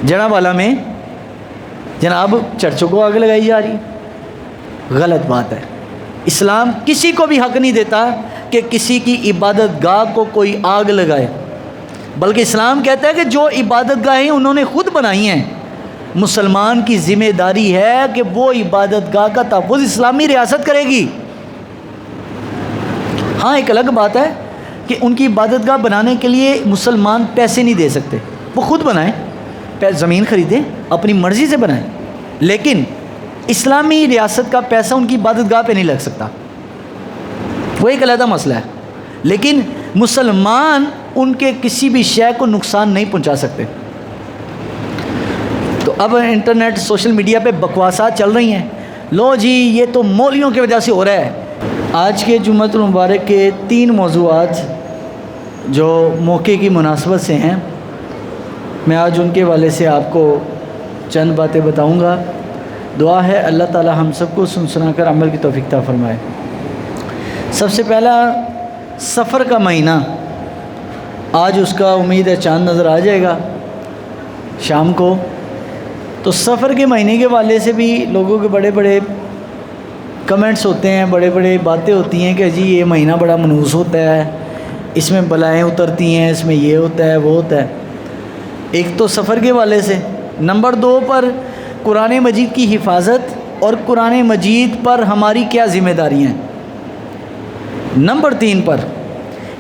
جڑا والا میں جناب چرچوں کو آگ لگائی جا رہی ہے، غلط بات ہے۔ اسلام کسی کو بھی حق نہیں دیتا کہ کسی کی عبادت گاہ کو کوئی آگ لگائے، بلکہ اسلام کہتا ہے کہ جو عبادت گاہیں انہوں نے خود بنائی ہیں، مسلمان کی ذمہ داری ہے کہ وہ عبادت گاہ کا تحفظ اسلامی ریاست کرے گی۔ ہاں ایک الگ بات ہے کہ ان کی عبادت گاہ بنانے کے لیے مسلمان پیسے نہیں دے سکتے، وہ خود بنائیں، زمین خریدیں، اپنی مرضی سے بنائیں، لیکن اسلامی ریاست کا پیسہ ان کی عبادت گاہ پہ نہیں لگ سکتا، وہ ایک علیحدہ مسئلہ ہے۔ لیکن مسلمان ان کے کسی بھی شے کو نقصان نہیں پہنچا سکتے۔ تو اب انٹرنیٹ سوشل میڈیا پہ بکواسات چل رہی ہیں، لو جی یہ تو مولویوں کی وجہ سے ہو رہا ہے۔ آج کے جمعۃ المبارک کے 3 موضوعات جو موقع کی مناسبت سے ہیں، میں آج ان کے حوالے سے آپ کو چند باتیں بتاؤں گا۔ دعا ہے اللہ تعالی ہم سب کو سن سنا کر عمل کی توفیق عطا فرمائے۔ سب سے پہلا سفر کا مہینہ، آج اس کا امید ہے چاند نظر آ جائے گا شام کو۔ تو سفر کے مہینے کے حوالے سے بھی لوگوں کے بڑے بڑے کمنٹس ہوتے ہیں، بڑے بڑے باتیں ہوتی ہیں کہ جی یہ مہینہ بڑا منحوس ہوتا ہے، اس میں بلائیں اترتی ہیں، اس میں یہ ہوتا ہے وہ ہوتا ہے۔ ایک تو سفر کے حوالے سے، نمبر 2 پر قرآن مجید کی حفاظت اور قرآن مجید پر ہماری کیا ذمہ داریاں ہیں۔ نمبر 3 پر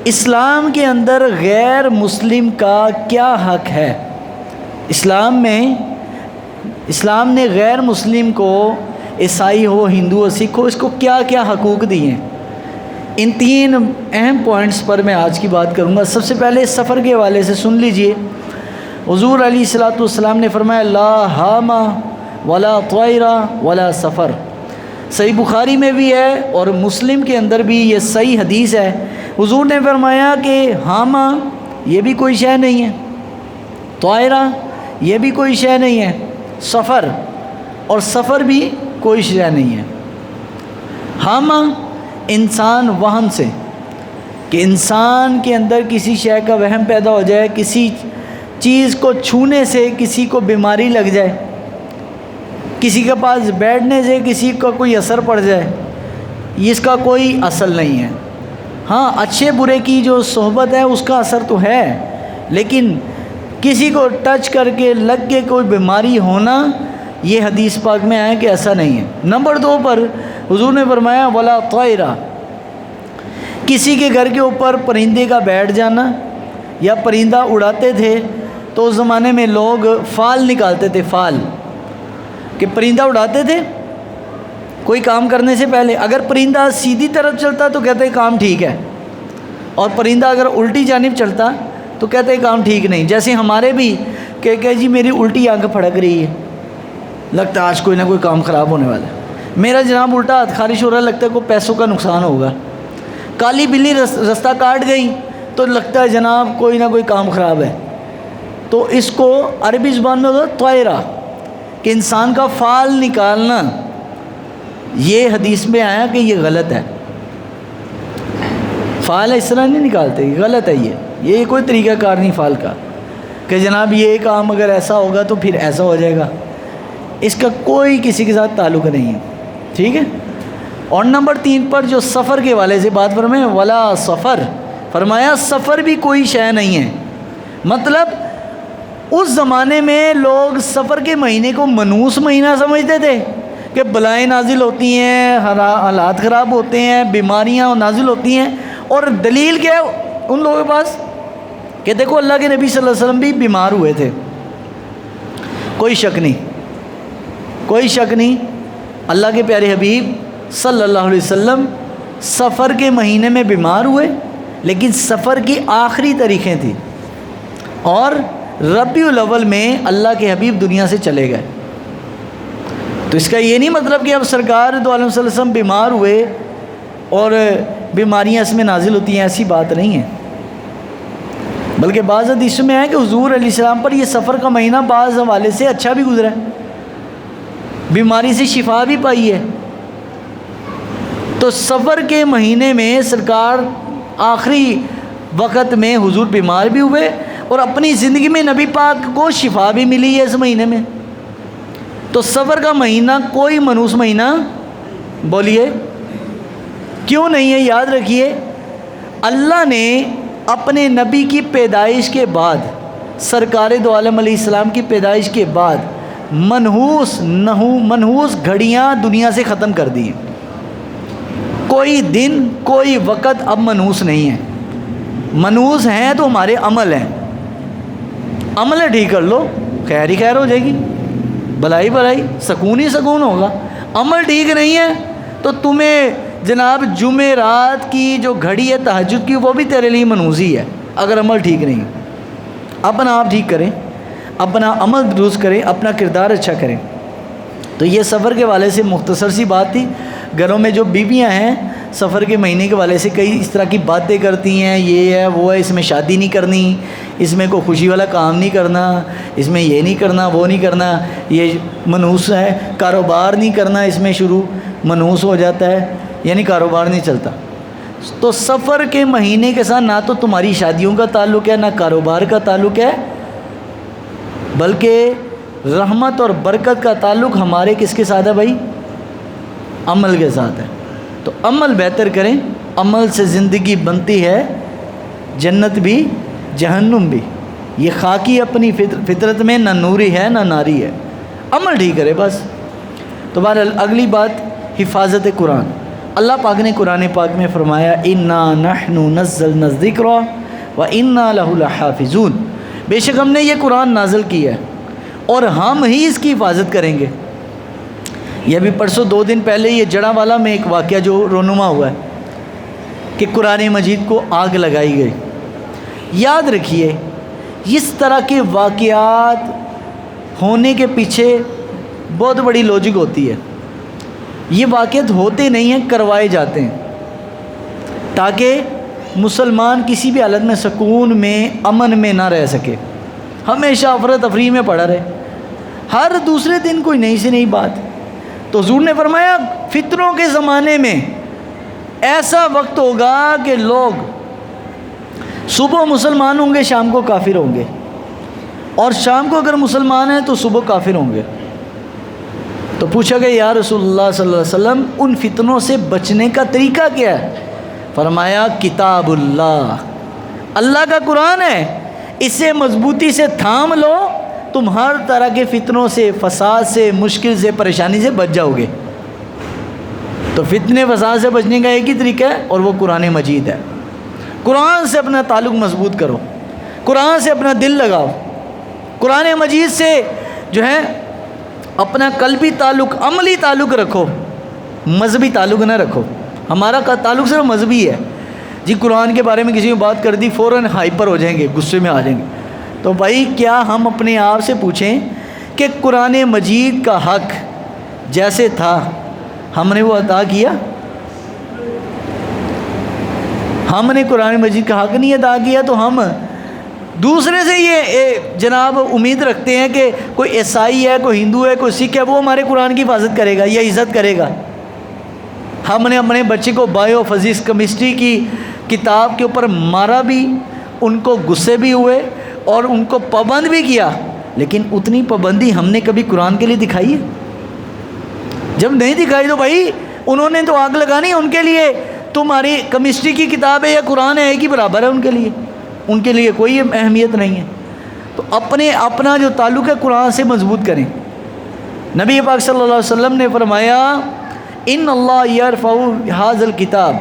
اسلام کے اندر غیر مسلم کا کیا حق ہے۔ اسلام نے غیر مسلم کو، عیسائی ہو، ہندو ہو، سکھ ہو، اس کو کیا کیا حقوق دیے ہیں۔ ان 3 اہم پوائنٹس پر میں آج کی بات کروں گا۔ سب سے پہلے سفر کے حوالے سے سن لیجئے، حضور علیہ الصلوۃ والسلام نے فرمایا لا حام ولا طائر ولا سفر۔ صحیح بخاری میں بھی ہے اور مسلم کے اندر بھی یہ صحیح حدیث ہے۔ حضور نے فرمایا کہ حامہ یہ بھی کوئی شے نہیں ہے، طائرہ یہ بھی کوئی شے نہیں ہے، سفر اور سفر بھی کوئی شے نہیں ہے۔ حامہ انسان وہم سے، کہ انسان کے اندر کسی شے کا وہم پیدا ہو جائے، کسی چیز کو چھونے سے کسی کو بیماری لگ جائے، کسی کے پاس بیٹھنے سے کسی کا کوئی اثر پڑ جائے، اس کا کوئی اصل نہیں ہے۔ ہاں اچھے برے کی جو صحبت ہے اس کا اثر تو ہے، لیکن کسی کو ٹچ کر کے لگ کے کوئی بیماری ہونا، یہ حدیث پاک میں آیا کہ ایسا نہیں ہے۔ نمبر 2 پر حضور نے فرمایا ولا طائرہ، کسی کے گھر کے اوپر پرندے کا بیٹھ جانا یا پرندہ اڑاتے تھے تو اس زمانے میں لوگ فال نکالتے تھے، فال کہ پرندہ اڑاتے تھے کوئی کام کرنے سے پہلے، اگر پرندہ سیدھی طرف چلتا تو کہتے ہیں کام ٹھیک ہے، اور پرندہ اگر الٹی جانب چلتا تو کہتے ہیں کام ٹھیک نہیں۔ جیسے ہمارے بھی کہ جی میری الٹی آنکھ پھڑک رہی ہے، لگتا ہے آج کوئی نہ کوئی کام خراب ہونے والا ہے، میرا جناب الٹا ہاتھ خارش ہو رہا ہے، لگتا ہے کوئی پیسوں کا نقصان ہوگا، کالی بلی رستہ کاٹ گئی تو لگتا ہے جناب کوئی نہ کوئی کام خراب ہے۔ تو اس کو عربی زبان میں ہوتا ہے طائرہ، کہ انسان کا فال نکالنا، یہ حدیث میں آیا کہ یہ غلط ہے، فال اس طرح نہیں نکالتے، غلط ہے یہ کوئی طریقہ کار نہیں فال کا کہ جناب یہ کام اگر ایسا ہوگا تو پھر ایسا ہو جائے گا، اس کا کوئی کسی کے ساتھ تعلق نہیں ہے، ٹھیک ہے۔ اور نمبر 3 پر جو سفر کے حوالے سے بات فرمائے ولا سفر، فرمایا سفر بھی کوئی شے نہیں ہے۔ مطلب اس زمانے میں لوگ سفر کے مہینے کو منحوس مہینہ سمجھتے تھے کہ بلائیں نازل ہوتی ہیں، حالات خراب ہوتے ہیں، بیماریاں نازل ہوتی ہیں، اور دلیل کیا ہے ان لوگوں کے پاس کہ دیکھو اللہ کے نبی صلی اللہ علیہ وسلم بھی بیمار ہوئے تھے، کوئی شک نہیں، اللہ کے پیارے حبیب صلی اللہ علیہ وسلم سفر کے مہینے میں بیمار ہوئے، لیکن سفر کی آخری تاریخیں تھیں، اور ربیع الاول میں اللہ کے حبیب دنیا سے چلے گئے۔ تو اس کا یہ نہیں مطلب کہ اب سرکار دو عالم صلی اللہ علیہ وسلم بیمار ہوئے اور بیماریاں اس میں نازل ہوتی ہیں، ایسی بات نہیں ہے، بلکہ بعض حدیثوں میں ہے کہ حضور علیہ السلام پر یہ سفر کا مہینہ بعض حوالے سے اچھا بھی گزرا ہے، بیماری سے شفا بھی پائی ہے۔ تو سفر کے مہینے میں سرکار آخری وقت میں حضور بیمار بھی ہوئے اور اپنی زندگی میں نبی پاک کو شفا بھی ملی ہے اس مہینے میں. تو سفر کا مہینہ کوئی منحوس مہینہ بولیے کیوں نہیں ہے. یاد رکھیے اللہ نے اپنے نبی کی پیدائش کے بعد، سرکار دو عالم علیہ السلام کی پیدائش کے بعد منحوس گھڑیاں دنیا سے ختم کر دی ہیں. کوئی دن کوئی وقت اب منحوس نہیں ہے. منحوس ہیں تو ہمارے عمل ہیں. عمل ٹھیک کر لو، خیر ہی خیر ہو جائے گی، بھلائی بھلائی، سکون ہی سکون ہوگا. عمل ٹھیک نہیں ہے تو تمہیں جناب جمعرات کی جو گھڑی ہے تہجد کی وہ بھی تیرے لیے منحوسی ہے اگر عمل ٹھیک نہیں. اپنا آپ ٹھیک کریں، اپنا عمل درست کریں، اپنا کردار اچھا کریں. تو یہ سفر کے والے سے مختصر سی بات تھی. گھروں میں جو بیویاں ہیں سفر کے مہینے کے والے سے کئی اس طرح کی باتیں کرتی ہیں، یہ ہے وہ ہے، اس میں شادی نہیں کرنی، اس میں کوئی خوشی والا کام نہیں کرنا، اس میں یہ نہیں کرنا وہ نہیں کرنا، یہ منحوس ہے. کاروبار نہیں کرنا اس میں شروع منحوس ہو جاتا ہے، یعنی کاروبار نہیں چلتا. تو سفر کے مہینے کے ساتھ نہ تو تمہاری شادیوں کا تعلق ہے، نہ کاروبار کا تعلق ہے، بلکہ رحمت اور برکت کا تعلق ہمارے کس کے ساتھ ہے بھائی؟ عمل کے ساتھ ہے. تو عمل بہتر کریں. عمل سے زندگی بنتی ہے جنت بھی جہنم بھی. یہ خاکی اپنی فطرت میں نہ نوری ہے نہ ناری ہے. عمل ٹھیک کرے بس. تو بہرحال اگلی بات حفاظت قرآن. اللہ پاک نے قرآن پاک میں فرمایا انا نحن نزلنا الذکر وانا لہ لحافظون. بے شک ہم نے یہ قرآن نازل کیا ہے اور ہم ہی اس کی حفاظت کریں گے. یہ بھی پرسوں 2 دن پہلے یہ جڑا والا میں ایک واقعہ جو رونما ہوا ہے کہ قرآن مجید کو آگ لگائی گئی. یاد رکھیے اس طرح کے واقعات ہونے کے پیچھے بہت بڑی لوجک ہوتی ہے. یہ واقعات ہوتے نہیں ہیں، کروائے جاتے ہیں تاکہ مسلمان کسی بھی حالت میں سکون میں امن میں نہ رہ سکے، ہمیشہ افراتفری میں پڑا رہے، ہر دوسرے دن کوئی نئی سے نئی بات. تو حضور نے فرمایا فتنوں کے زمانے میں ایسا وقت ہوگا کہ لوگ صبح مسلمان ہوں گے شام کو کافر ہوں گے، اور شام کو اگر مسلمان ہیں تو صبح کافر ہوں گے. تو پوچھا گیا یا رسول اللہ صلی اللہ علیہ وسلم ان فتنوں سے بچنے کا طریقہ کیا ہے؟ فرمایا کتاب اللہ، اللہ کا قرآن ہے، اسے مضبوطی سے تھام لو، تم ہر طرح کے فتنوں سے، فساد سے، مشکل سے، پریشانی سے بچ جاؤ گے. تو فتنے فساد سے بچنے کا ایک ہی طریقہ ہے اور وہ قرآن مجید ہے. قرآن سے اپنا تعلق مضبوط کرو، قرآن سے اپنا دل لگاؤ، قرآن مجید سے جو ہے اپنا قلبی تعلق، عملی تعلق رکھو، مذہبی تعلق نہ رکھو. ہمارا تعلق صرف مذہبی ہے. جی قرآن کے بارے میں کسی نے بات کر دی فوراً ہائپر ہو جائیں گے، غصے میں آ جائیں گے. تو بھائی کیا ہم اپنے آپ سے پوچھیں کہ قرآن مجید کا حق جیسے تھا ہم نے وہ ادا کیا؟ ہم نے قرآن مجید کا حق نہیں ادا کیا تو ہم دوسرے سے یہ جناب امید رکھتے ہیں کہ کوئی عیسائی ہے، کوئی ہندو ہے، کوئی سکھ ہے، وہ ہمارے قرآن کی حفاظت کرے گا یا عزت کرے گا. ہم نے اپنے بچے کو بایو فزکس کیمسٹری کی کتاب کے اوپر مارا بھی، ان کو غصے بھی ہوئے اور ان کو پابند بھی کیا، لیکن اتنی پابندی ہم نے کبھی قرآن کے لیے دکھائی ہے؟ جب نہیں دکھائی تو بھائی انہوں نے تو آگ لگانی ہے. ان کے لیے تمہاری کیمسٹری کی کتاب ہے یا قرآن ہے ایک ہی برابر ہے ان کے لیے کوئی اہمیت نہیں ہے. تو اپنا جو تعلق ہے قرآن سے مضبوط کریں. نبی پاک صلی اللہ علیہ وسلم نے فرمایا ان اللہ یرفع ھذا الکتاب،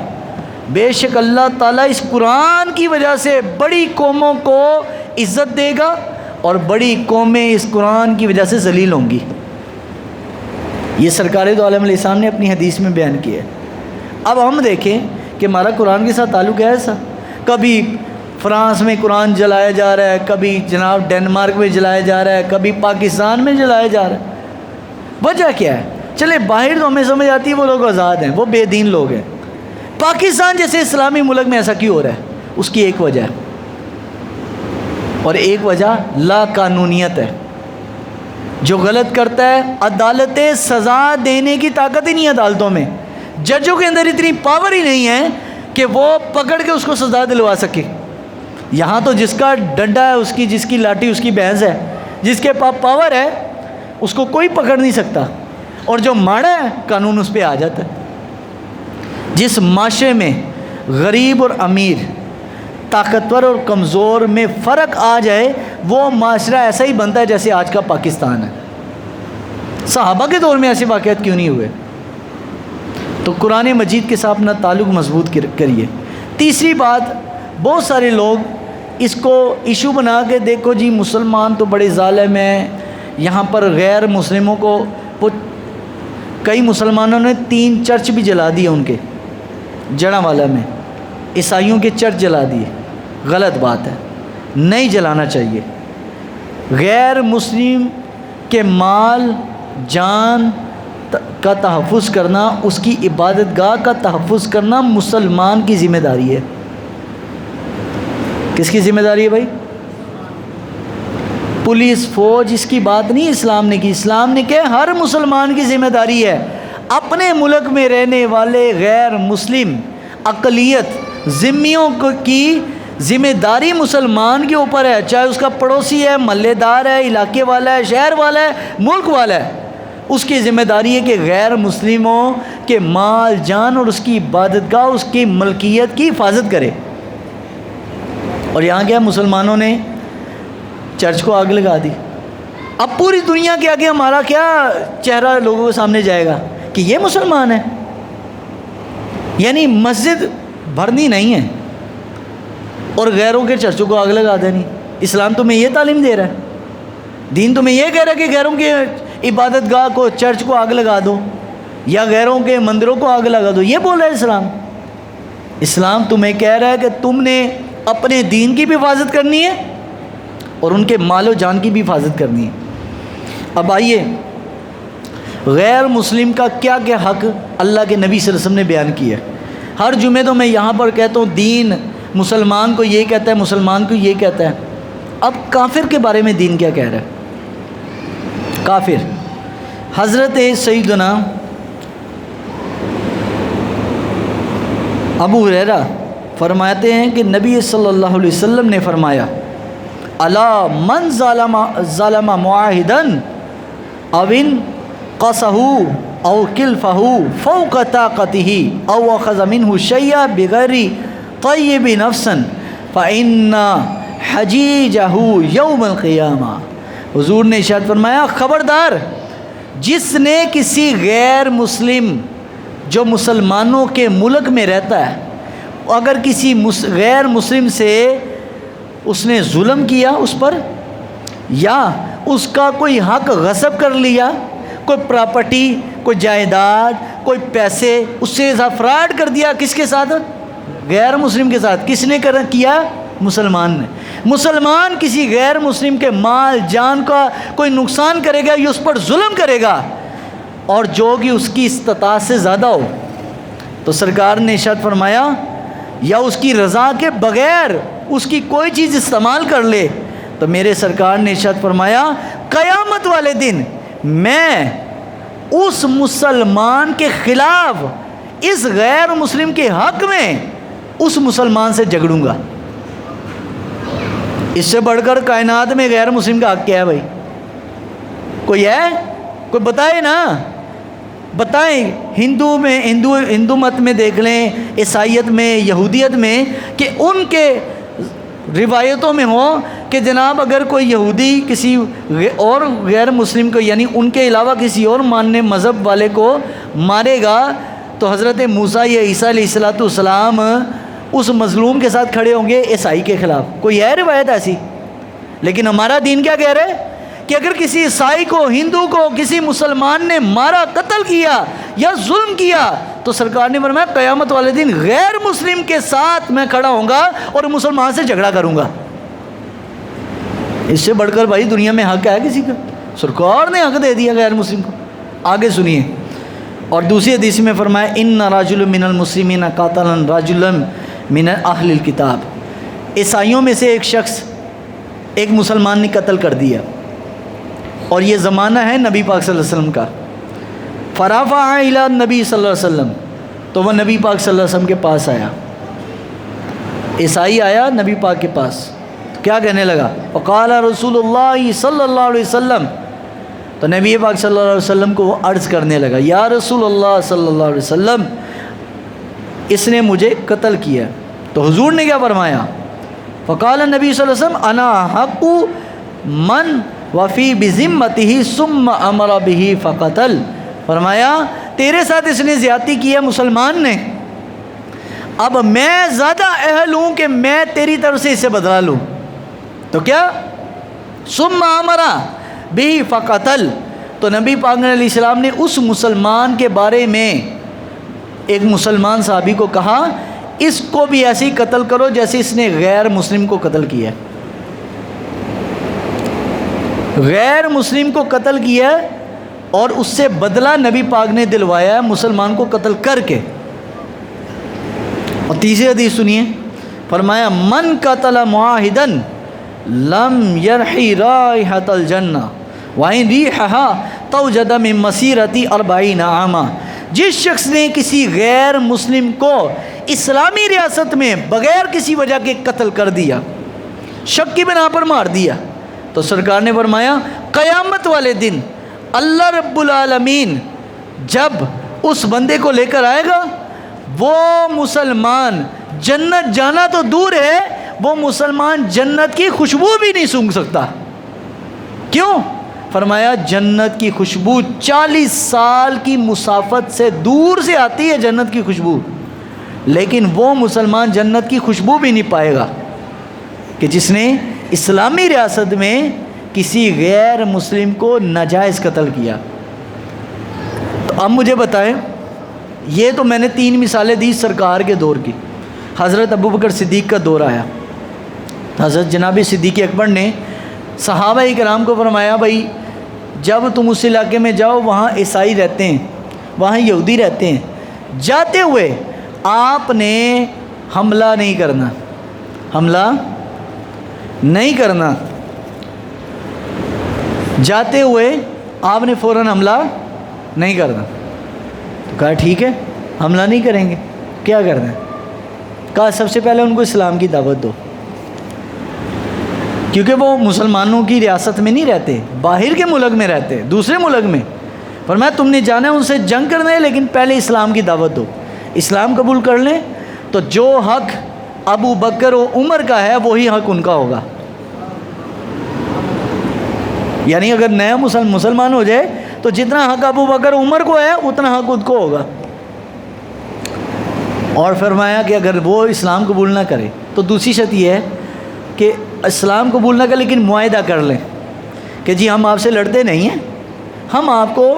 بے شک اللہ تعالیٰ اس قرآن کی وجہ سے بڑی قوموں کو عزت دے گا اور بڑی قومیں اس قرآن کی وجہ سے ذلیل ہوں گی. یہ سرکار دو عالم علیہ السلام نے اپنی حدیث میں بیان کیا ہے. اب ہم دیکھیں کہ ہمارا قرآن کے ساتھ تعلق ہے ایسا. کبھی فرانس میں قرآن جلایا جا رہا ہے، کبھی جناب ڈنمارک میں جلایا جا رہا ہے، کبھی پاکستان میں جلایا جا رہا ہے. وجہ کیا ہے؟ چلے باہر تو ہمیں سمجھ آتی ہے وہ لوگ آزاد ہیں، وہ بے دین لوگ ہیں. پاکستان جیسے اسلامی ملک میں ایسا کیوں ہو رہا ہے؟ اس کی ایک وجہ ہے، اور ایک وجہ لا قانونیت ہے. جو غلط کرتا ہے عدالتیں سزا دینے کی طاقت ہی نہیں ہے عدالتوں میں. ججوں کے اندر اتنی پاور ہی نہیں ہے کہ وہ پکڑ کے اس کو سزا دلوا سکے. یہاں تو جس کا ڈنڈا ہے اس کی، جس کی لاٹھی اس کی بھینس ہے، جس کے پاس پاور ہے اس کو کوئی پکڑ نہیں سکتا، اور جو ماڑا ہے قانون اس پہ آ جاتا ہے۔ جس معاشرے میں غریب اور امیر، طاقتور اور کمزور میں فرق آ جائے، وہ معاشرہ ایسا ہی بنتا ہے جیسے آج کا پاکستان ہے۔ صحابہ کے دور میں ایسے واقعات کیوں نہیں ہوئے؟ تو قرآن مجید کے ساتھ اپنا تعلق مضبوط کریے۔ تیسری بات، بہت سارے لوگ اس کو ایشو بنا کے، دیکھو جی مسلمان تو بڑے ظالم ہیں، یہاں پر غیر مسلموں کو، کئی مسلمانوں نے 3 چرچ بھی جلا دیے ان کے جڑاں والا میں، عیسائیوں کے چرچ جلا دیے۔ غلط بات ہے، نہیں جلانا چاہیے۔ غیر مسلم کے مال جان کا تحفظ کرنا، اس کی عبادت گاہ کا تحفظ کرنا مسلمان کی ذمہ داری ہے۔ کس کی ذمہ داری ہے بھائی؟ پولیس فوج اس کی بات نہیں اسلام نے کی، اسلام نے کہ ہر مسلمان کی ذمہ داری ہے۔ اپنے ملک میں رہنے والے غیر مسلم اقلیت ذمیوں کی ذمہ داری مسلمان کے اوپر ہے، چاہے اس کا پڑوسی ہے، محلے دار ہے، علاقے والا ہے، شہر والا ہے، ملک والا ہے، اس کی ذمہ داری ہے کہ غیر مسلموں کے مال جان اور اس کی عبادت گاہ، اس کی ملکیت کی حفاظت کرے۔ اور یہاں کیا مسلمانوں نے چرچ کو آگ لگا دی۔ اب پوری دنیا کے آگے ہمارا کیا چہرہ لوگوں کے سامنے جائے گا کہ یہ مسلمان ہے؟ یعنی مسجد بھرنی نہیں ہے اور غیروں کے چرچوں کو آگ لگا دینی۔ اسلام تمہیں یہ تعلیم دے رہا ہے، دین تمہیں یہ کہہ رہا ہے کہ غیروں کے عبادت گاہ کو، چرچ کو آگ لگا دو، یا غیروں کے مندروں کو آگ لگا دو، یہ بول رہا ہے اسلام۔ اسلام تمہیں کہہ رہا ہے کہ تم نے اپنے دین کی بھی حفاظت کرنی ہے اور ان کے مال و جان کی بھی حفاظت کرنی ہے۔ اب آئیے، غیر مسلم کا کیا کیا حق اللہ کے نبی صلی اللہ علیہ وسلم نے بیان کیا ہے۔ ہر جمعے تو میں یہاں پر کہتا ہوں دین مسلمان کو یہ کہتا ہے، مسلمان کو یہ کہتا ہے۔ اب کافر کے بارے میں دین کیا کہہ رہا ہے؟ کافر، حضرت سیدنا ابو ہریرہ فرماتے ہیں کہ نبی صلی اللہ علیہ وسلم نے فرمایا، الا من ظلم معاہدا او انقصہ او کلفہ فوق طاقتہ او اخذ منہ شیئا بغیر طیب نفسا فإن حجیجہ یوم القیامہ۔ حضور نے ارشاد فرمایا، خبردار جس نے کسی غیر مسلم جو مسلمانوں کے ملک میں رہتا ہے، اگر کسی غیر مسلم سے اس نے ظلم کیا اس پر، یا اس کا کوئی حق غصب کر لیا، کوئی پراپرٹی، کوئی جائیداد، کوئی پیسے، اس سے فراڈ کر دیا، کس کے ساتھ؟ غیر مسلم کے ساتھ۔ کس نے کیا؟ مسلمان نے۔ مسلمان کسی غیر مسلم کے مال جان کا کوئی نقصان کرے گا یا اس پر ظلم کرے گا، اور جو کہ اس کی استطاعت سے زیادہ ہو، تو سرکار نے ارشاد فرمایا، یا اس کی رضا کے بغیر اس کی کوئی چیز استعمال کر لے، تو میرے سرکار نے ارشاد فرمایا، قیامت والے دن میں اس مسلمان کے خلاف، اس غیر مسلم کے حق میں اس مسلمان سے جھگڑوں گا۔ اس سے بڑھ کر کائنات میں غیر مسلم کا حق کیا ہے بھائی؟ کوئی ہے؟ کوئی بتائے نا، بتائیں۔ ہندو مت میں دیکھ لیں، عیسائیت میں، یہودیت میں، کہ ان کے روایتوں میں ہو کہ جناب اگر کوئی یہودی کسی اور غیر مسلم کو، یعنی ان کے علاوہ کسی اور ماننے مذہب والے کو مارے گا، تو حضرت موسیٰ یا عیسیٰ علیہ الصلوۃ والسلام اس مظلوم کے ساتھ کھڑے ہوں گے عیسائی کے خلاف۔ کوئی ہے روایت ایسی؟ لیکن ہمارا دین کیا کہہ رہا ہے کہ اگر کسی عیسائی کو، ہندو کو، کسی مسلمان نے مارا، قتل کیا یا ظلم کیا، تو سرکار نے فرمایا قیامت والے دن غیر مسلم کے ساتھ میں کھڑا ہوں گا اور مسلمان سے جھگڑا کروں گا۔ اس سے بڑھ کر بھائی دنیا میں حق ہے کسی کا؟ سرکار نے حق دے دیا غیر مسلم کو۔ آگے سنیے، اور دوسری حدیث میں فرمایا، ان رجل من المسلمین قاتلا رجلا من اہل الکتاب، عیسائیوں میں سے ایک شخص ایک مسلمان نے قتل کر دیا، اور یہ زمانہ ہے نبی پاک صلی اللہ علیہ وسلم کا۔ فرفع الی نبی صلی اللہ علیہ وسلم، تو وہ نبی پاک صلی اللہ علیہ وسلم کے پاس آیا، عیسائی آیا نبی پاک کے پاس، تو کیا کہنے لگا؟ وقال رسول اللہ صلی اللہ علیہ وسلم، تو نبی پاک صلی اللہ علیہ وسلم کو وہ عرض کرنے لگا، یا رسول اللہ صلی اللہ علیہ وسلم، اس نے مجھے قتل کیا۔ تو حضور نے کیا فرمایا؟ فقال النبی صلی اللہ علیہ وسلم انا حق من وفی بذمتہ ثم امر بہ فقتل، فرمایا تیرے ساتھ اس نے زیادتی کی ہے مسلمان نے، اب میں زیادہ اہل ہوں کہ میں تیری طرف سے اسے بدلا لوں، تو کیا ثم امر بہ فقتل، تو نبی پاک علیہ السلام نے اس مسلمان کے بارے میں ایک مسلمان صحابی کو کہا اس کو بھی ایسے ہی قتل کرو جیسے اس نے غیر مسلم کو قتل کیا ہے، غیر مسلم کو قتل کیا ہے اور اس سے بدلہ نبی پاک نے دلوایا ہے مسلمان کو قتل کر کے۔ اور تیسری حدیث سنیے، فرمایا من قتل معاہدا لم یرحی رائحۃ الجنہ وَإِن رِیحَهَا تَوْجَدَ مِن مَسِیرَةِ 40 عاما، جس شخص نے کسی غیر مسلم کو اسلامی ریاست میں بغیر کسی وجہ کے قتل کر دیا، شک کی بنا پر مار دیا، تو سرکار نے فرمایا قیامت والے دن اللہ رب العالمین جب اس بندے کو لے کر آئے گا، وہ مسلمان جنت جانا تو دور ہے، وہ مسلمان جنت کی خوشبو بھی نہیں سونگھ سکتا۔ کیوں؟ فرمایا جنت کی خوشبو 40 سال کی مسافت سے دور سے آتی ہے جنت کی خوشبو، لیکن وہ مسلمان جنت کی خوشبو بھی نہیں پائے گا کہ جس نے اسلامی ریاست میں کسی غیر مسلم کو ناجائز قتل کیا۔ تو اب مجھے بتائیں، یہ تو میں نے 3 مثالیں دی سرکار کے دور کی۔ حضرت ابوبکر صدیق کا دور آیا، حضرت جناب صدیق اکبر نے صحابہ کرام کو فرمایا بھائی جب تم اس علاقے میں جاؤ وہاں عیسائی رہتے ہیں، وہاں یہودی رہتے ہیں، جاتے ہوئے آپ نے حملہ نہیں کرنا، حملہ نہیں کرنا، جاتے ہوئے آپ نے فوراً حملہ نہیں کرنا۔ تو کہا ٹھیک ہے حملہ نہیں کریں گے، کیا کرنا ہے؟ کہا سب سے پہلے ان کو اسلام کی دعوت دو، کیونکہ وہ مسلمانوں کی ریاست میں نہیں رہتے، باہر کے ملک میں رہتے، دوسرے ملک میں۔ فرمایا تم نے جانا ہے ان سے جنگ کرنا ہے، لیکن پہلے اسلام کی دعوت دو، اسلام قبول کر لیں تو جو حق ابو بکر و عمر کا ہے وہی حق ان کا ہوگا۔ یعنی اگر نیا مسلمان ہو جائے تو جتنا حق ابو بکر و عمر کو ہے اتنا حق خود کو ہوگا۔ اور فرمایا کہ اگر وہ اسلام قبول نہ کرے تو دوسری شرط یہ ہے کہ اسلام قبول نہ کرے لیکن معاہدہ کر لیں کہ جی ہم آپ سے لڑتے نہیں ہیں، ہم آپ کو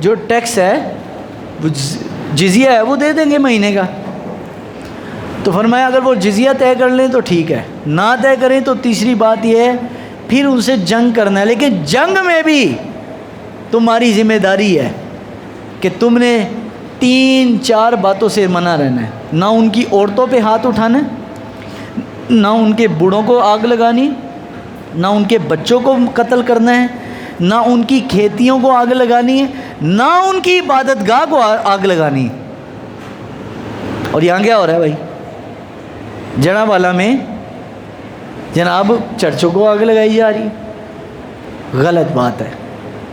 جو ٹیکس ہے جزیہ ہے وہ دے دیں گے مہینے کا۔ تو فرمایا اگر وہ جزیہ طے کر لیں تو ٹھیک ہے، نہ طے کریں تو تیسری بات یہ ہے پھر ان سے جنگ کرنا ہے، لیکن جنگ میں بھی تمہاری ذمہ داری ہے کہ تم نے 3-4 باتوں سے منع رہنا ہے، نہ ان کی عورتوں پہ ہاتھ اٹھانا، نہ ان کے بوڑھوں کو آگ لگانی، نہ ان کے بچوں کو قتل کرنا ہے، نہ ان کی کھیتیوں کو آگ لگانی ہے، نہ ان کی عبادت گاہ کو آگ لگانی ہے۔ اور یہاں کیا ہو رہا ہے بھائی؟ جڑا والا میں جناب چرچوں کو آگ لگائی جا رہی ہے، غلط بات ہے۔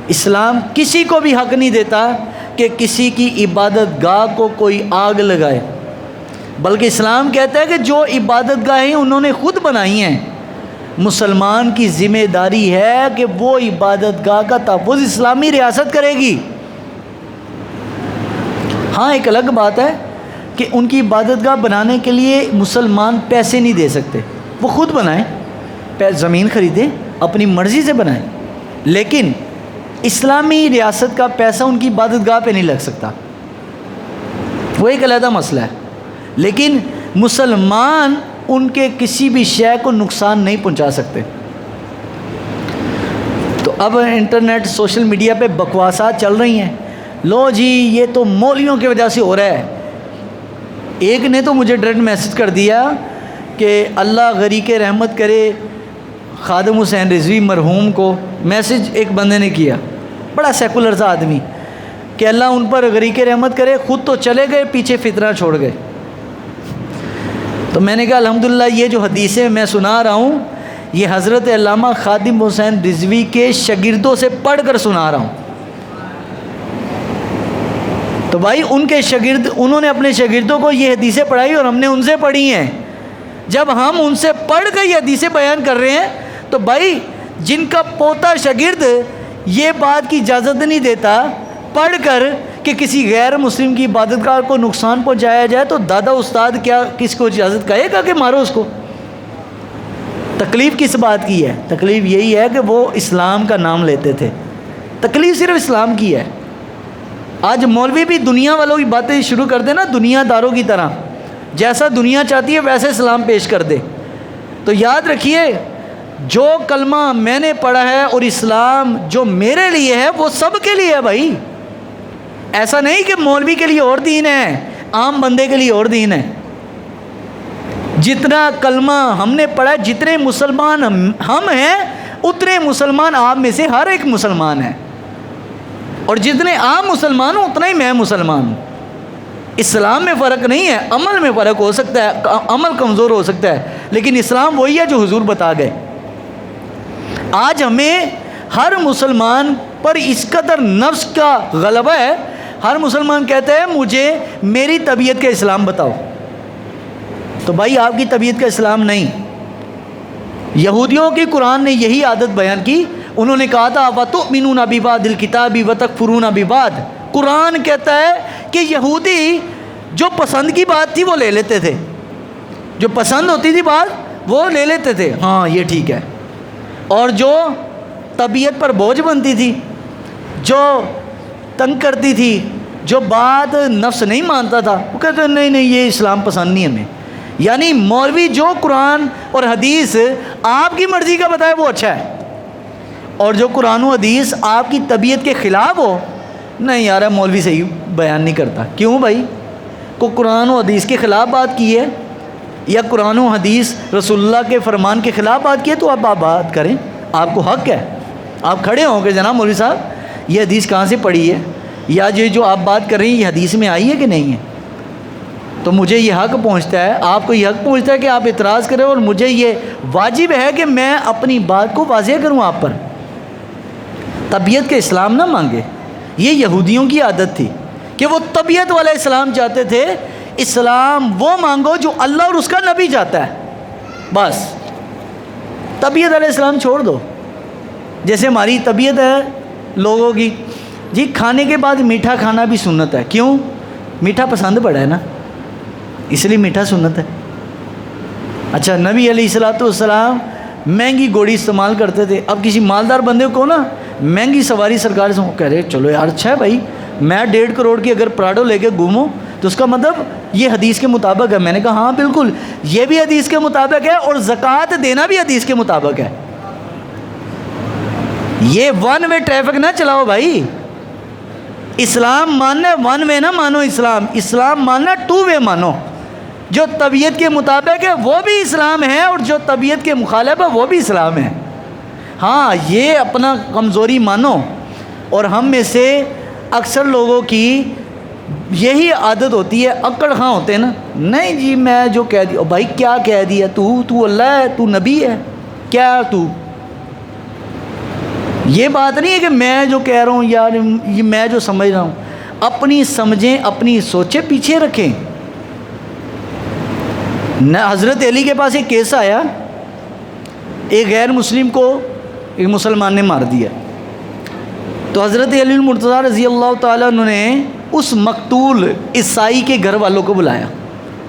اسلام کسی کو بھی حق نہیں دیتا کہ کسی کی عبادت گاہ کو کوئی آگ لگائے، بلکہ اسلام کہتا ہے کہ جو عبادت گاہیں انہوں نے خود بنائی ہیں، مسلمان کی ذمہ داری ہے کہ وہ عبادت گاہ کا تحفظ اسلامی ریاست کرے گی۔ ہاں ایک الگ بات ہے کہ ان کی عبادت گاہ بنانے کے لیے مسلمان پیسے نہیں دے سکتے، وہ خود بنائیں، زمین خریدیں، اپنی مرضی سے بنائیں، لیکن اسلامی ریاست کا پیسہ ان کی عبادت گاہ پہ نہیں لگ سکتا، وہ ایک علیحدہ مسئلہ ہے۔ لیکن مسلمان ان کے کسی بھی شے کو نقصان نہیں پہنچا سکتے۔ تو اب انٹرنیٹ سوشل میڈیا پہ بکواسات چل رہی ہیں، لو جی یہ تو مولویوں کی وجہ سے ہو رہا ہے۔ ایک نے تو مجھے ڈائریکٹ میسج کر دیا کہ اللہ غریق رحمت کرے خادم حسین رضوی مرحوم کو، میسج ایک بندے نے کیا، بڑا سیکولر سا آدمی، کہ اللہ ان پر غریق رحمت کرے، خود تو چلے گئے پیچھے فتنہ چھوڑ گئے۔ تو میں نے کہا الحمدللہ یہ جو حدیثیں میں سنا رہا ہوں یہ حضرت علامہ خادم حسین رضوی کے شاگردوں سے پڑھ کر سنا رہا ہوں. تو بھائی ان کے شاگرد، انہوں نے اپنے شاگردوں کو یہ حدیثیں پڑھائی اور ہم نے ان سے پڑھی ہیں. جب ہم ان سے پڑھ کر یہ حدیثیں بیان کر رہے ہیں تو بھائی جن کا پوتا شاگرد یہ بات کی اجازت نہیں دیتا پڑھ کر کہ کسی غیر مسلم کی عبادت گاہ کو نقصان پہنچایا جائے، تو دادا استاد کیا کس کو اجازت کہے گا کہ مارو اس کو؟ تکلیف کس بات کی ہے؟ تکلیف یہی ہے کہ وہ اسلام کا نام لیتے تھے. تکلیف صرف اسلام کی ہے. آج مولوی بھی دنیا والوں کی باتیں شروع کر دے نا، دنیا داروں کی طرح، جیسا دنیا چاہتی ہے ویسے اسلام پیش کر دے. تو یاد رکھیے جو کلمہ میں نے پڑھا ہے اور اسلام جو میرے لیے ہے وہ سب کے لیے ہے بھائی. ایسا نہیں کہ مولوی کے لیے اور دین ہے، عام بندے کے لیے اور دین ہے. جتنا کلمہ ہم نے پڑھا ہے، جتنے مسلمان ہم ہیں اتنے مسلمان آپ میں سے ہر ایک مسلمان ہے، اور جتنے عام مسلمان ہوں اتنا ہی میں مسلمان ہوں. اسلام میں فرق نہیں ہے، عمل میں فرق ہو سکتا ہے، عمل کمزور ہو سکتا ہے، لیکن اسلام وہی ہے جو حضور بتا گئے. آج ہمیں ہر مسلمان پر اس قدر نفس کا غلبہ ہے، ہر مسلمان کہتا ہے مجھے میری طبیعت کا اسلام بتاؤ. تو بھائی آپ کی طبیعت کا اسلام نہیں. یہودیوں کی قرآن نے یہی عادت بیان کی. انہوں نے کہا تھا وَتُؤْمِنُونَ بِبَعْضِ الْكِتَابِ وَتَكْفُرُونَ بِبَعْضٍ. قرآن کہتا ہے کہ یہودی جو پسند کی بات تھی وہ لے لیتے تھے، جو پسند ہوتی تھی بات وہ لے لیتے تھے، ہاں یہ ٹھیک ہے. اور جو طبیعت پر بوجھ بنتی تھی، جو تنگ کرتی تھی، جو بات نفس نہیں مانتا تھا، وہ کہتے ہیں نہیں نہیں یہ اسلام پسند نہیں ہمیں. یعنی مولوی جو قرآن اور حدیث آپ کی مرضی کا بتائے وہ اچھا ہے، اور جو قرآن و حدیث آپ کی طبیعت کے خلاف ہو، نہیں یار مولوی صحیح بیان نہیں کرتا. کیوں بھائی؟ کو قرآن و حدیث کے خلاف بات کی ہے یا قرآن و حدیث رسول اللہ کے فرمان کے خلاف بات کی ہے تو آپ بات کریں، آپ کو حق ہے. آپ کھڑے ہوں کہ جناب مولوی صاحب یہ حدیث کہاں سے پڑھی ہے، یا یہ جو آپ بات کر رہے ہیں یہ حدیث میں آئی ہے کہ نہیں ہے. تو مجھے یہ حق پہنچتا ہے، آپ کو یہ حق پہنچتا ہے کہ آپ اعتراض کریں، اور مجھے یہ واجب ہے کہ میں اپنی بات کو واضح کروں آپ پر. طبیعت کے اسلام نہ مانگے. یہ یہودیوں کی عادت تھی کہ وہ طبیعت والا اسلام چاہتے تھے. اسلام وہ مانگو جو اللہ اور اس کا نبی چاہتا ہے، بس. طبیعت والا اسلام چھوڑ دو. جیسے ہماری طبیعت ہے لوگوں کی، جی کھانے کے بعد میٹھا کھانا بھی سنت ہے. کیوں؟ میٹھا پسند پڑا ہے نا، اس لیے میٹھا سنت ہے. اچھا نبی علیہ الصلوۃ والسلام مہنگی گھوڑی استعمال کرتے تھے. اب کسی مالدار بندے کو نا مہنگی سواری سرکار سے کہہ رہے چلو یار اچھا ہے بھائی، میں 1.5 کروڑ کی اگر پراڈو لے کے گھوموں تو اس کا مطلب یہ حدیث کے مطابق ہے. میں نے کہا ہاں بالکل یہ بھی حدیث کے مطابق ہے، اور زکوٰۃ دینا بھی حدیث کے مطابق ہے. یہ ون وے ٹریفک نہ چلاؤ بھائی. اسلام ماننا ون وے نہ مانو، اسلام ماننا 2 وے مانو. جو طبیعت کے مطابق ہے وہ بھی اسلام ہے، اور جو طبیعت کے مخالف ہے وہ بھی اسلام ہے. ہاں یہ اپنا کمزوری مانو. اور ہم میں سے اکثر لوگوں کی یہی عادت ہوتی ہے، اکڑ خاں ہوتے ہیں نا، نہیں جی میں جو کہہ دیا. بھائی کیا کہہ دیا؟ تو اللہ ہے، تو نبی ہے، کیا تو؟ یہ بات نہیں ہے کہ میں جو کہہ رہا ہوں یار یہ میں جو سمجھ رہا ہوں. اپنی سمجھیں، اپنی سوچیں پیچھے رکھیں. نہ حضرت علی کے پاس ایک کیس آیا، ایک غیر مسلم کو ایک مسلمان نے مار دیا. تو حضرت علی المرتضیٰ رضی اللہ تعالیٰ عنہ نے اس مقتول عیسائی کے گھر والوں کو بلایا،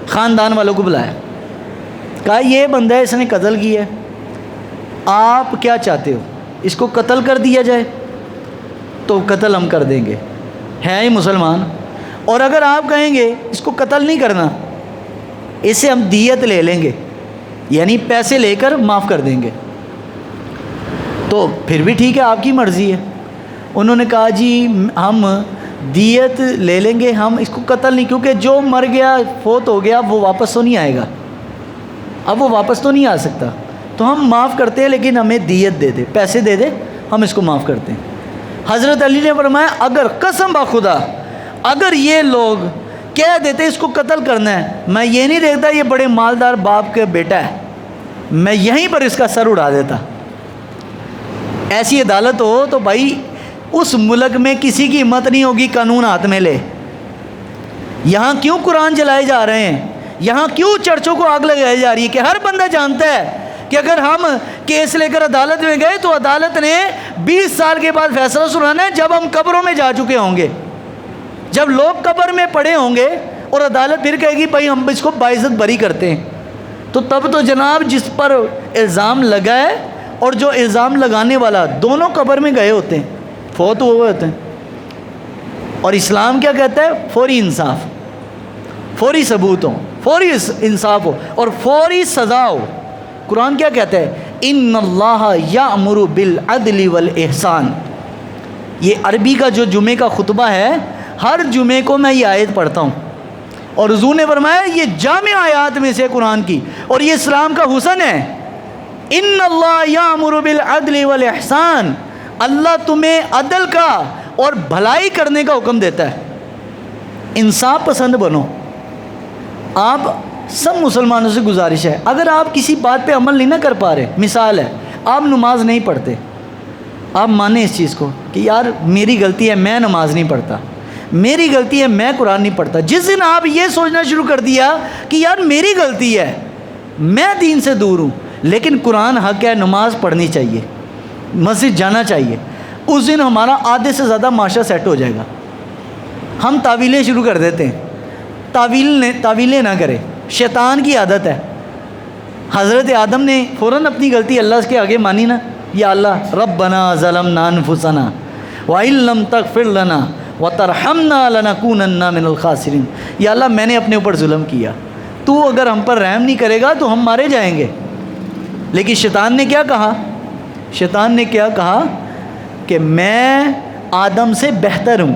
خاندان والوں کو بلایا. کہا یہ بندہ ہے، اس نے قتل کیا ہے، آپ کیا چاہتے ہو؟ اس کو قتل کر دیا جائے تو قتل ہم کر دیں گے، ہے ہی مسلمان. اور اگر آپ کہیں گے اس کو قتل نہیں کرنا، اسے ہم دیت لے لیں گے، یعنی پیسے لے کر معاف کر دیں گے، تو پھر بھی ٹھیک ہے آپ کی مرضی ہے. انہوں نے کہا جی ہم دیت لے لیں گے، ہم اس کو قتل نہیں، کیونکہ جو مر گیا فوت ہو گیا وہ واپس تو نہیں آئے گا، اب وہ واپس تو نہیں آ سکتا، تو ہم معاف کرتے ہیں لیکن ہمیں دیت دے دے، پیسے دے دے، ہم اس کو معاف کرتے ہیں. حضرت علی نے فرمایا اگر قسم بخدا اگر یہ لوگ کہہ دیتے اس کو قتل کرنا ہے، میں یہ نہیں دیکھتا یہ بڑے مالدار باپ کا بیٹا ہے، میں یہیں پر اس کا سر اڑا دیتا۔ ایسی عدالت ہو تو بھائی اس ملک میں کسی کی ہمت نہیں ہوگی قانون ہاتھ میں لے۔ یہاں کیوں قرآن جلائے جا رہے ہیں، یہاں کیوں چرچوں کو آگ لگائی جا رہی ہے کہ ہر بندہ جانتا ہے کہ اگر ہم کیس لے کر عدالت میں گئے تو عدالت نے 20 سال کے بعد فیصلہ سنانا ہے، جب ہم قبروں میں جا چکے ہوں گے، جب لوگ قبر میں پڑے ہوں گے اور عدالت پھر کہے گی بھائی ہم اس کو باعزت بری کرتے ہیں، تو تب تو جناب جس پر الزام لگا ہے اور جو الزام لگانے والا دونوں قبر میں گئے ہوتے ہیں، فوت ہوئے ہوتے ہیں۔ اور اسلام کیا کہتا ہے؟ فوری انصاف، فوری ثبوت ہو، فوری انصاف ہو اور فوری سزا ہو۔ قرآن کیا کہتا ہے؟ ان اللہ یأمر بالعدل والاحسان۔ یہ عربی کا جو جمعے کا خطبہ ہے، ہر جمعے کو میں یہ آیت پڑھتا ہوں، اور حضور نے فرمایا یہ جامع آیات میں سے قرآن کی، اور یہ اسلام کا حسن ہے۔ ان اللہ یأمر بالعدل والاحسان، اللہ تمہیں عدل کا اور بھلائی کرنے کا حکم دیتا ہے، انصاف پسند بنو۔ آپ سب مسلمانوں سے گزارش ہے، اگر آپ کسی بات پہ عمل نہیں نہ کر پا رہے، مثال ہے آپ نماز نہیں پڑھتے، آپ مانیں اس چیز کو کہ یار میری غلطی ہے میں نماز نہیں پڑھتا، میری غلطی ہے میں قرآن نہیں پڑھتا۔ جس دن آپ یہ سوچنا شروع کر دیا کہ یار میری غلطی ہے میں دین سے دور ہوں لیکن قرآن حق ہے، نماز پڑھنی چاہیے، مسجد جانا چاہیے، اس دن ہمارا آدھے سے زیادہ معاشرہ سیٹ ہو جائے گا۔ ہم تعویلیں شروع کر دیتے ہیں، تعویلیں نہ کرے، شیطان کی عادت ہے۔ حضرت آدم نے فوراً اپنی غلطی اللہ کے آگے مانی نا، یا اللہ ربنا ظلمنا انفسنا وَإِن لَّمْ تَغْفِرْ لَنَا وَتَرْحَمْنَا لَنَكُونَنَّ مِنَ الْخَاسِرِينَ۔ یا اللہ میں نے اپنے اوپر ظلم کیا، تو اگر ہم پر رحم نہیں کرے گا تو ہم مارے جائیں گے۔ لیکن شیطان نے کیا کہا؟ شیطان نے کیا کہا کہ میں آدم سے بہتر ہوں۔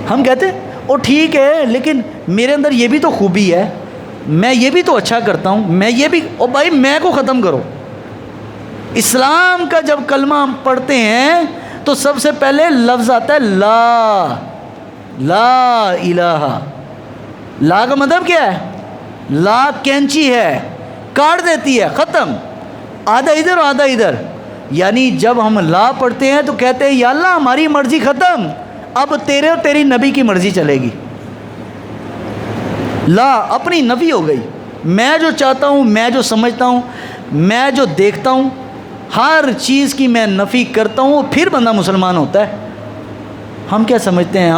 ہم کہتے ہیں او ٹھیک ہے لیکن میرے اندر یہ بھی تو خوبی ہے، میں یہ بھی تو اچھا کرتا ہوں، میں یہ بھی، او بھائی میں کو ختم کرو۔ اسلام کا جب کلمہ ہم پڑھتے ہیں تو سب سے پہلے لفظ آتا ہے لا، لا الہ۔ لا کا مطلب کیا ہے؟ لا کینچی ہے، کاٹ دیتی ہے، ختم، آدھا ادھر آدھا ادھر۔ یعنی جب ہم لا پڑھتے ہیں تو کہتے ہیں یا اللہ ہماری مرضی ختم، اب تیرے اور تیری نبی کی مرضی چلے گی۔ لا اپنی نفی ہو گئی، میں جو چاہتا ہوں، میں جو سمجھتا ہوں، میں جو دیکھتا ہوں، ہر چیز کی میں نفی کرتا ہوں، پھر بندہ مسلمان ہوتا ہے۔ ہم کیا سمجھتے ہیں؟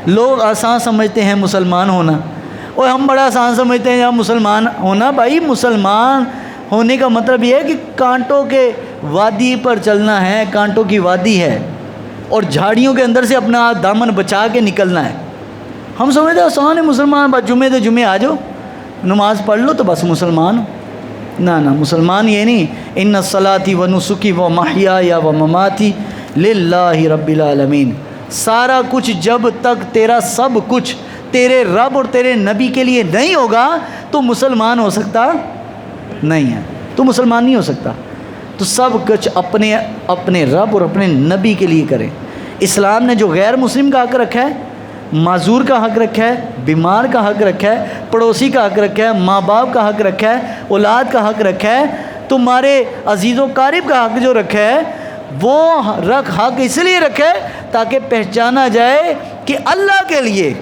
لوگ آسان سمجھتے ہیں مسلمان ہونا، اور ہم بڑا آسان سمجھتے ہیں مسلمان ہونا۔ بھائی مسلمان ہونے کا مطلب یہ ہے کہ کانٹوں کے وادی پر چلنا ہے، کانٹوں کی وادی ہے، اور جھاڑیوں کے اندر سے اپنا دامن بچا کے نکلنا ہے۔ ہم سمجھتے ہیں آسان ہے مسلمان، بس جمعے دے جمعے آ جاؤ نماز پڑھ لو تو بس مسلمان ہو۔ نہ مسلمان یہ نہیں، ان الصلاۃ و نسکی و محیای و مماتی للہ رب العالمین۔ سارا کچھ جب تک تیرا سب کچھ تیرے رب اور تیرے نبی کے لیے نہیں ہوگا تو مسلمان ہو سکتا نہیں ہے، تو مسلمان نہیں ہو سکتا۔ تو سب کچھ اپنے رب اور اپنے نبی کے لیے کریں۔ اسلام نے جو غیر مسلم کا حق رکھا ہے، معذور کا حق رکھا ہے، بیمار کا حق رکھا ہے، پڑوسی کا حق رکھا ہے، ماں باپ کا حق رکھا ہے، اولاد کا حق رکھا ہے، تمہارے عزیز و قارب کا حق جو رکھا ہے وہ حق اس لیے رکھا ہے تاکہ پہچانا جائے کہ اللہ کے لیے،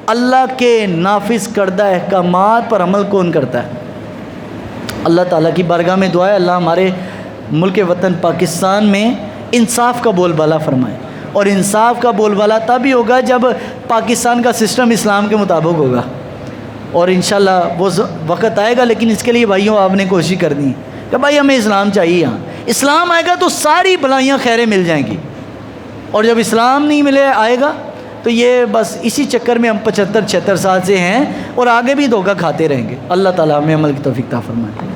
اللہ کے نافذ کردہ احکامات پر عمل کون کرتا ہے۔ اللہ تعالیٰ کی بارگاہ میں دعا ہے اللہ ہمارے ملک وطن پاکستان میں انصاف کا بول بالا فرمائے، اور انصاف کا بول بالا تب ہی ہوگا جب پاکستان کا سسٹم اسلام کے مطابق ہوگا، اور انشاءاللہ وہ وقت آئے گا۔ لیکن اس کے لیے بھائیوں آپ نے کوشش کرنی کہ بھائی ہمیں اسلام چاہیے، یہاں اسلام آئے گا تو ساری بھلائیاں خیریں مل جائیں گی، اور جب اسلام نہیں آئے گا تو یہ بس اسی چکر میں ہم 75-76 سال سے ہیں اور آگے بھی دھوکہ کھاتے رہیں گے۔ اللہ تعالیٰ ہمیں عمل کی توفیق عطا فرمائے۔